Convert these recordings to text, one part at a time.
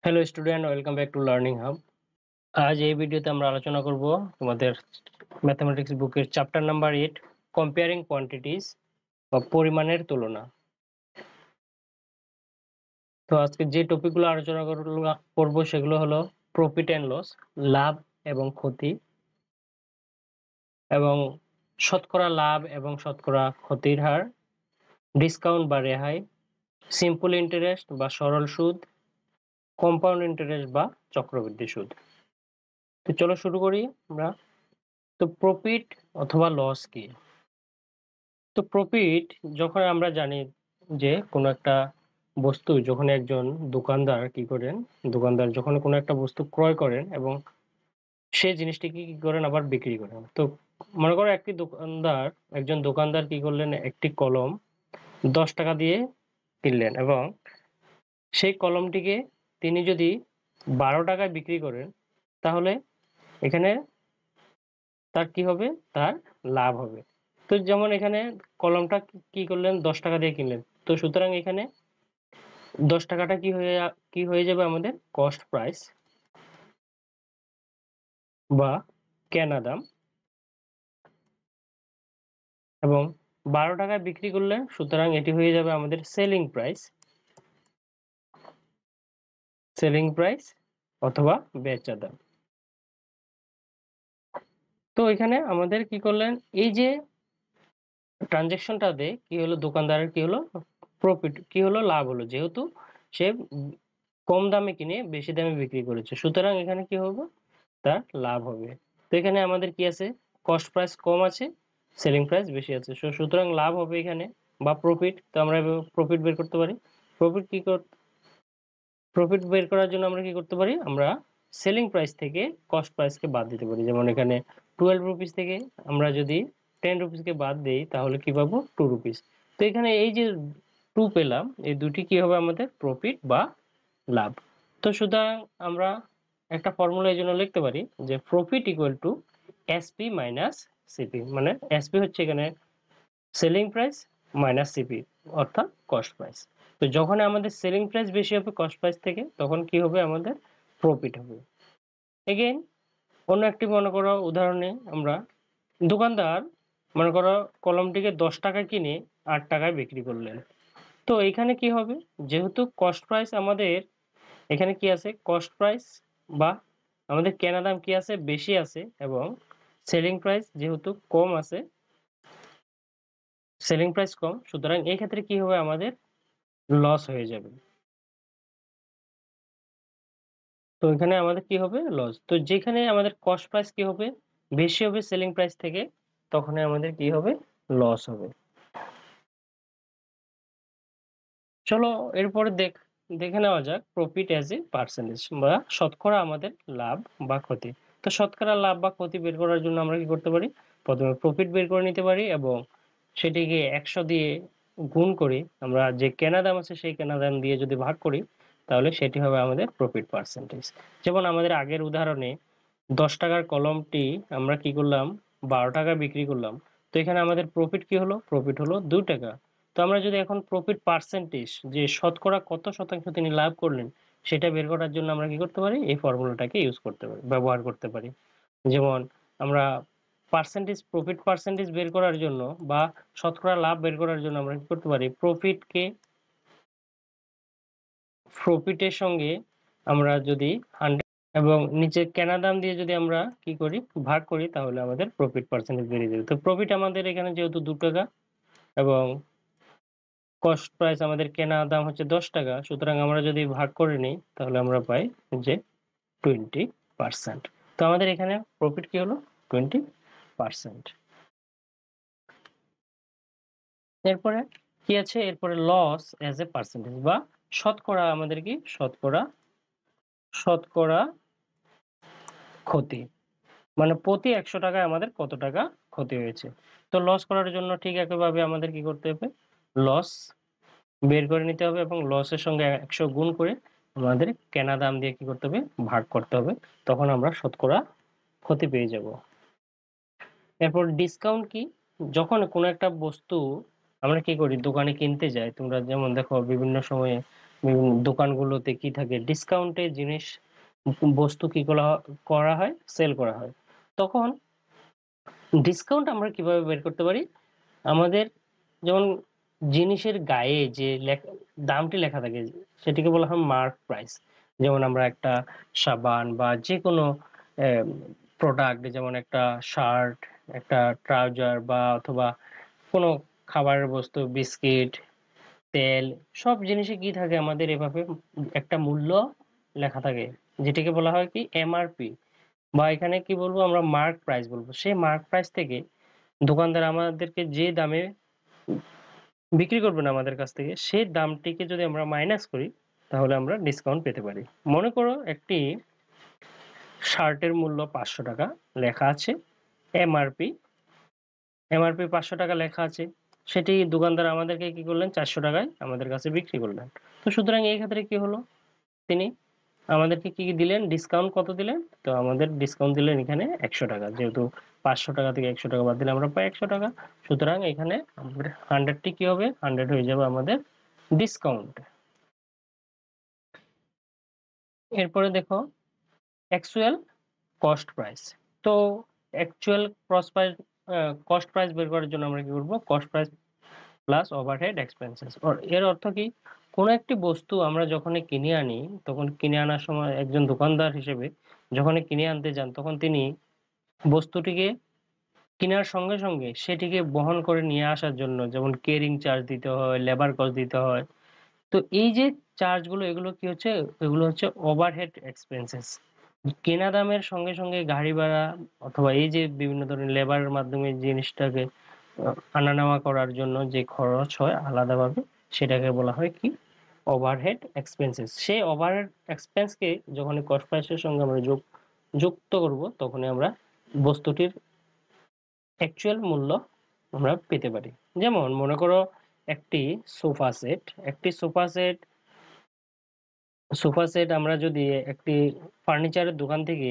Hello student, welcome back to learning hub. আজ এই ভিডিওতে আমরা আলোচনা করব তোমাদের ম্যাথমেটিক্স বুকের চ্যাপ্টার নাম্বার 8 কম্পেয়ারিং কোয়ান্টিটিজ বা পরিমাণের তুলনা। তো আজকে যে টপিকগুলো আলোচনা করব সেগুলো হলো প্রফিট অ্যান্ড লস, লাভ এবং ক্ষতি, এবং শতকরা লাভ এবং শতকরা ক্ষতির হার, ডিসকাউন্ট বা রেহাই, সিম্পল ইন্টারেস্ট বা সরল সুদ, কম্পাউন্ড ইন্টারেস্ট বা চক্রবৃদ্ধি সুদ। তো চলো শুরু করি আমরা। তো প্রফিট অথবা লস কি? তো প্রফিট যখন আমরা জানি যে কোনো একটা বস্তু যখন একজন দোকানদার কি করেন, দোকানদার যখন কোনো একটা বস্তু ক্রয় করেন এবং সে জিনিসটিকে কি করেন আবার বিক্রি করেন। তো মনে করো একজন দোকানদার কি করলেন, একটি কলম 10 টাকা দিয়ে কিনলেন এবং সেই কলমটিকে তিনি যদি 12 টাকায় বিক্রি করেন, তাহলে এখানে তার কি হবে? তার লাভ হবে। তো যেমন এখানে কলমটা কি করলেন, 10 টাকা দিয়ে কিনলেন। তো সুতরাং এখানে 10 টাকাটা কি হয়ে যাবে আমাদের কস্ট প্রাইস বা কেনা দাম, এবং 12 টাকায় বিক্রি করলে সুতরাং এটি হয়ে যাবে আমাদের সেলিং প্রাইস অথবা বেচা দাম। তো এখানে আমাদের কি করলেন, এই যে ট্রানজাকশনটাতে কি হলো, দোকানদারের কি হলো, প্রফিট কি হলো, লাভ হলো, যেহেতু সে কম দামে কিনে বেশি দামে বিক্রি করেছে, সুতরাং এখানে কি হবে, তার লাভ হবে। তো এখানে আমাদের কি আছে, কস্ট প্রাইস কম আছে, সেলিং প্রাইস বেশি আছে, সুতরাং লাভ হবে এখানে বা প্রফিট। তো আমরা প্রফিট বের করতে পারি। প্রফিট কি প্রফিট বের করার জন্য আমরা কি করতে পারি, আমরা সেলিং প্রাইস থেকে কস্ট প্রাইসকে বাদ দিতে পারি। যেমন এখানে 12 রুপিস থেকে আমরা যদি 10 রুপিসকে বাদ দেই তাহলে কি পাবো, 2 রুপিস। তো এখানে এই যে 2 পেলাম, এই দুটি কি হবে আমাদের প্রফিট বা লাভ। তো সুতরাং আমরা একটা ফর্মুলা এই জন্য লিখতে পারি যে profit equal to SP minus CP, মানে এসপি হচ্ছে এখানে সেলিং প্রাইস মাইনাস সিপি অর্থাৎ কস্ট প্রাইস। তো যখন আমাদের সেলিং প্রাইস বেশি হবে কস্ট প্রাইস থেকে, তখন কি হবে, আমাদের প্রফিট হবে। এগেইন অন্য একটি মনে করো উদাহরণে আমরা, দোকানদার মনে করো কলমটিকে 10 টাকায় কিনে 8 টাকায় বিক্রি করলেন। তো এখানে কি হবে, যেহেতু কস্ট প্রাইস আমাদের এখানে কি আছে, কস্ট প্রাইস বা আমাদের কেনা দাম কি আছে, বেশি আছে, এবং সেলিং প্রাইস যেহেতু কম আছে, সেলিং প্রাইস কম, সুতরাং এই ক্ষেত্রে কি হবে, আমাদের লস হয়ে যাবে। তো এখানে আমাদের কি হবে, লস। তো যেখানে আমাদের কস্ট প্রাইস কি হবে, বেশি হবে সেলিং প্রাইস থেকে, তখন আমাদের কি হবে, লস হবে। চলো এরপরে দেখে নেওয়া যাক প্রফিট অ্যাজ এ পার্সেন্টেজ বা শতকরা আমাদের লাভ বা ক্ষতি। তো শতকরা লাভ বা ক্ষতি বের করার জন্য আমরা কি করতে পারি, প্রথমে প্রফিট বের করে নিতে পারি এবং সেটিকে 100 দিয়ে গুণ করে আমরা যে কেনা দাম আছে সেই কেনা দাম দিয়ে যদি ভাগ করি, তাহলে সেটি হবে আমাদের প্রফিট পার্সেন্টেজ। যেমন আমাদের আগের উদাহরণে 10 টাকার কলমটি আমরা কি করলাম, 12 টাকায় বিক্রি করলাম। তো এখানে আমাদের প্রফিট কি হলো, প্রফিট হলো 2 টাকা। তো আমরা যদি এখন প্রফিট পার্সেন্টেজ, যে শতকরা কত শতাংশ তিনি লাভ করলেন, সেটা বের করার জন্য আমরা কি করতে পারি, এই ফর্মুলাটাকে ইউজ করতে পারি, ব্যবহার করতে পারি। যেমন আমরা প্রফিট পার্সেন্টেজ বের করার জন্য বা শতকরা লাভ বের করার জন্য আমরা কি করতে পারি, প্রফিটের সঙ্গে আমরা যদি 100 এবং নিচে কেনা দাম দিয়ে যদি আমরা কি করি, ভাগ করি, তাহলে আমাদের প্রফিট পার্সেন্টেজ বেরিয়ে যাবে। তো প্রফিট আমাদের এখানে যেহেতু 2 টাকা এবং কস্ট প্রাইস আমাদের কেনা দাম হচ্ছে 10 টাকা, সুতরাং আমরা যদি ভাগ করে নিই তাহলে আমরা পাই যে 20%। তো আমাদের এখানে প্রফিট কি হলো, 20%। এরপরে কি আছে, এরপরে লস এজ এ পার্সেন্টেজ বা শতকরা, আমাদের কি শতকরা ক্ষতি, মানে প্রতি 100 টাকায় আমাদের কত টাকা ক্ষতি হয়েছে। তো লস করার জন্য ঠিক একইভাবে আমাদের কি করতে হবে, লস বের করে নিতে হবে এবং লসের সঙ্গে 100 গুণ করে আমাদের কেনা দাম দিয়ে কি করতে হবে, ভাগ করতে হবে। তখন আমরা শতকরা ক্ষতি পেয়ে যাব। এরপর ডিসকাউন্ট কি, যখন কোনো একটা বস্তু আমরা কি করি, দোকানে কিনতে যাই, তোমরা যেমন দেখো বিভিন্ন সময়ে বিভিন্ন দোকানগুলোতে কি থাকে, ডিসকাউন্টে জিনিস বস্তু কি করা হয়, সেল করা হয়। তখন ডিসকাউন্ট আমরা কিভাবে বের করতে পারি? আমাদের যেমন জিনিসের গায়ে যে দামটি লেখা থাকে সেটিকে বলা হয় মার্ক প্রাইস। যেমন আমরা একটা সাবান বা যে কোনো প্রোডাক্ট, যেমন একটা শার্ট, একটা ট্রাউজার বা অথবা কোনো খাবারের বস্তু, বিস্কিট, তেল, সব জিনিসে কি থাকে আমাদের এভাবে একটা মূল্য লেখা থাকে, যেটাকে বলা হয় কি এমআরপি, বা এখানে কি বলবো আমরা মার্ক প্রাইস বলবো। সেই মার্ক প্রাইস থেকে দোকানদার আমাদেরকে যে দামে বিক্রি করবেন আমাদের কাছ থেকে, সেই দামটিকে যদি আমরা মাইনাস করি তাহলে আমরা ডিসকাউন্ট পেতে পারি। মনে করো একটি শার্টের মূল্য 500 টাকা লেখা আছে, এমআরপি এমআরপি 500 টাকা লেখা আছে, সেটি দোকানদার আমাদেরকে কি করলেন 400 টাকায় আমাদের কাছে বিক্রি করলেন। তো সুতরাং এই ক্ষেত্রে কি হলো, তিনি আমাদেরকে কি দিলেন, ডিসকাউন্ট কত দিলেন? তো আমাদের ডিসকাউন্ট দিলেন এখানে 100 টাকা, যেহেতু 500 টাকা থেকে 100 টাকা বাদ দিলে আমরা পাই 100 টাকা। সুতরাং এখানে 100টি কি হবে, 100 হয়ে যাবে আমাদের ডিসকাউন্ট। এরপরে দেখো অ্যাকচুয়াল কস্ট প্রাইস। তো অ্যাকচুয়াল কস্ট প্রাইস বের করার জন্য আমরা কি করব, cost price plus overhead expenses. এর অর্থ কি, কোনো একটি বস্তু আমরা যখনই কিনে আনি, তখন কিনে আনার সময় একজন দোকানদার হিসেবে যখনই কিনে আনতে যান, তখন তিনি বস্তুটিকে কেনার সঙ্গে সঙ্গে সেটিকে বহন করে নিয়ে আসার জন্য যেমন কেরিং চার্জ দিতে হয়, লেবার কস্ট দিতে হয়। তো এই যে চার্জগুলো, এগুলো কি হচ্ছে, এগুলো হচ্ছে ওভারহেড এক্সপেন্সেস। কেনা দামের সঙ্গে সঙ্গে গাড়ি ভাড়া অথবা এই যে বিভিন্ন ধরনের লেবারের মাধ্যমে জিনিসটাকে আনা নেওয়া করার জন্য যে খরচ হয় আলাদাভাবে, সেটাকে বলা হয় কি ওভারহেড এক্সপেন্সেস। সেই ওভারহেড এক্সপেন্সকে যখন কস্ট প্রাইসের সঙ্গে আমরা যুক্ত করব, তখনই আমরা বস্তুটির অ্যাকচুয়াল মূল্য আমরা পেতে পারি। যেমন মনে করো একটি সোফা সেট আমরা যদি একটি ফার্নিচারের দোকান থেকে,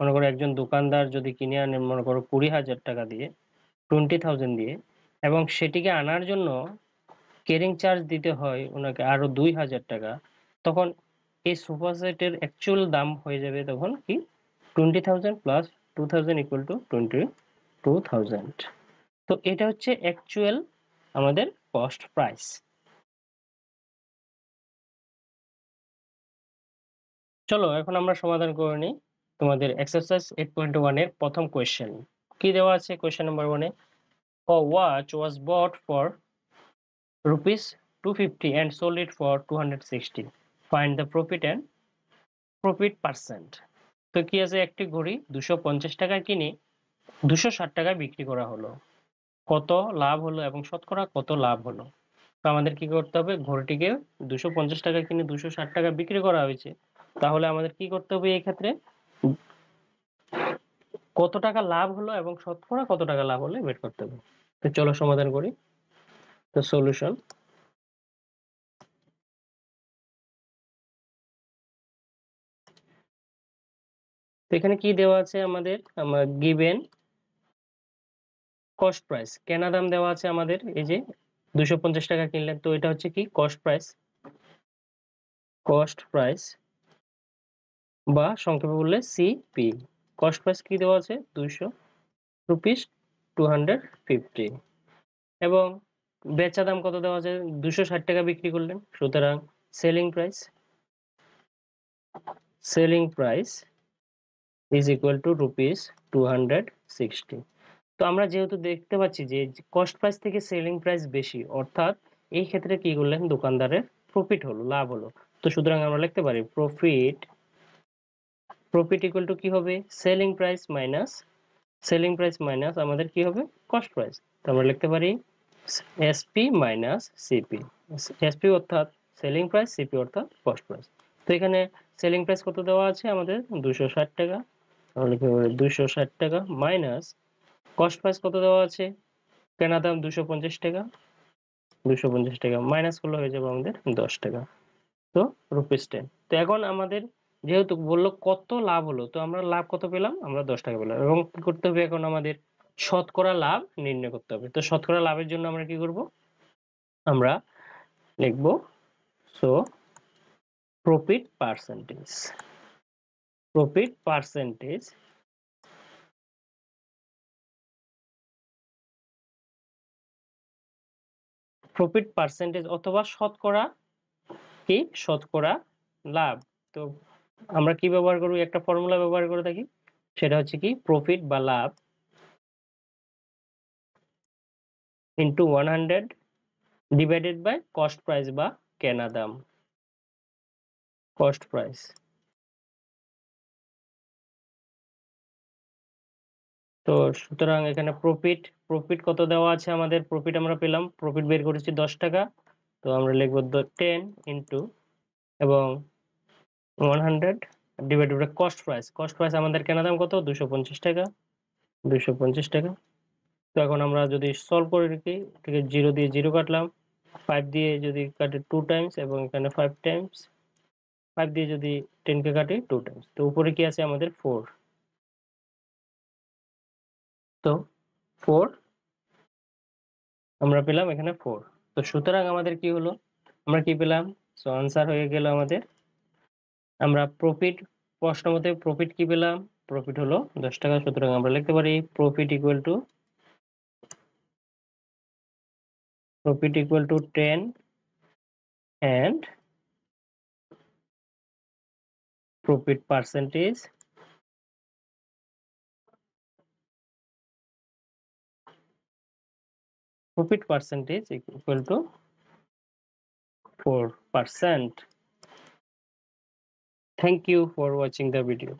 মনে করো একজন দোকানদার যদি কিনে আনে মনে করো 20,000 টাকা দিয়ে, 20,000 দিয়ে, এবং সেটিকে আনার জন্য ক্যারিং চার্জ দিতে হয় ওনাকে আরো 2,000 টাকা, তখন এই সোফা সেটের অ্যাকচুয়াল দাম হয়ে যাবে তখন কি 20,000 প্লাস 2,000 ইকুয়াল টু 22,000। তো এটা হচ্ছে অ্যাকচুয়াল আমাদের কস্ট প্রাইস। চলো এখন আমরা সমাধান করে নিই তোমাদের এক্সারসাইজ 8.1 এর প্রথম কোয়েশ্চেন। কি দেওয়া আছে question number 1 A, a watch was bought for rupees 250 and sold it for 260, find the profit percent। তো কি আছে, একটি ঘড়ি 250 টাকায় কিনে 260 টাকায় বিক্রি করা হলো, কত লাভ হলো এবং শতকরা কত লাভ হলো। তো আমাদের কি করতে হবে, ঘড়িটিকে 250 টাকায় কিনে 260 টাকা বিক্রি করা হয়েছে, তাহলে আমাদের কি করতে হবে এই ক্ষেত্রে, কত টাকা লাভ হলো এবং শতকরা কত টাকা লাভ হলে বের করতে হবে। তো চলো সমাধান করি। তো সলিউশন, তো এখানে কি দেওয়া আছে আমাদের, আমার গিভেন কস্ট প্রাইস, কেনা দাম দেওয়া আছে আমাদের, এই যে 250 টাকা কিনলেন, তো এটা হচ্ছে কি কস্ট প্রাইস বা সংক্ষেপে বললে সিপি। কস্ট প্রাইস কি দেওয়া আছে 200 রুপিস 250, এবং বেচা দাম কত দেওয়া আছে 260 টাকা বিক্রি করলেন, সুতরাং selling price is equal to rupees 260। তো আমরা যেহেতু দেখতে পাচ্ছি যে কস্ট প্রাইস থেকে সেলিং প্রাইস বেশি, অর্থাৎ এই ক্ষেত্রে কি করলেন দোকানদারের প্রফিট হলো, লাভ হলো। তো সুতরাং আমরা লিখতে পারি প্রফিট ইকুয়াল টু কি হবে, সেলিং প্রাইস মাইনাস আমাদের কি হবে কস্ট প্রাইস। তো আমরা লিখতে পারি এসপি মাইনাস সিপি। এসপি অর্থাৎ সেলিং প্রাইস, সিপি অর্থাৎ কস্ট প্রাইস। তো এখানে সেলিং প্রাইস কত দেওয়া আছে আমাদের 260 টাকা, তাহলে কি হবে 260 টাকা মাইনাস কস্ট প্রাইস কত দেওয়া আছে, কেনা দাম 250 টাকা, 250 টাকা মাইনাস করলে হয়ে যাবে আমাদের 10 টাকা। তো রুপিস 10। তো এখন আমাদের যেহেতু বললো কত লাভ হলো, তো আমরা লাভ কত পেলাম, আমরা 10 টাকা পেলাম, এবং কি করতে হবে এখন আমাদের শতকরা লাভ নির্ণয় করতে হবে। তো শতকরা লাভের জন্য আমরা কি করব, আমরা লিখব so profit percentage. Profit percentage অথবা শতকরা কি শতকরা লাভ। তো আমরা কি ব্যবহার করব, একটা ফর্মুলা ব্যবহার করে থাকি, সেটা হচ্ছে কি প্রফিট বা লাভ into 100 divided by cost price বা কেনা দাম, কস্ট প্রাইস। তো সুতরাং এখানে প্রফিট কত দেওয়া আছে আমাদের, প্রফিট আমরা পেলাম, প্রফিট বের করেছি 10 টাকা। তো আমরা লিখব 10 ইনটু এবং 100 ডিভাইডেড বাই কস্ট প্রাইস আমাদের কেনা দাম কত, 250 টাকা, 250 টাকা। তো এখন আমরা যদি সলভ করে রাখি, ঠিক আছে, 0 দিয়ে 0 কাটলাম, 5 দিয়ে যদি কাটে 2 টাইমস এবং এখানে 5 টাইমস, 5 দিয়ে যদি 10 কে কাটে 2 টাইমস। তো উপরে কি আছে আমাদের 4। তো 4 আমরা পেলাম এখানে 4। তো সুতরাং আমাদের কি হলো, আমরা কি পেলাম, সো আনসার হয়ে গেল আমাদের, আমরা প্রফিট, প্রশ্ন মতে প্রফিট কি পেলাম, প্রফিট হলো 10 টাকা। সুতরাং আমরা লিখতে পারি profit equal to 10 and profit percentage equal to 4%. Thank you for watching the video.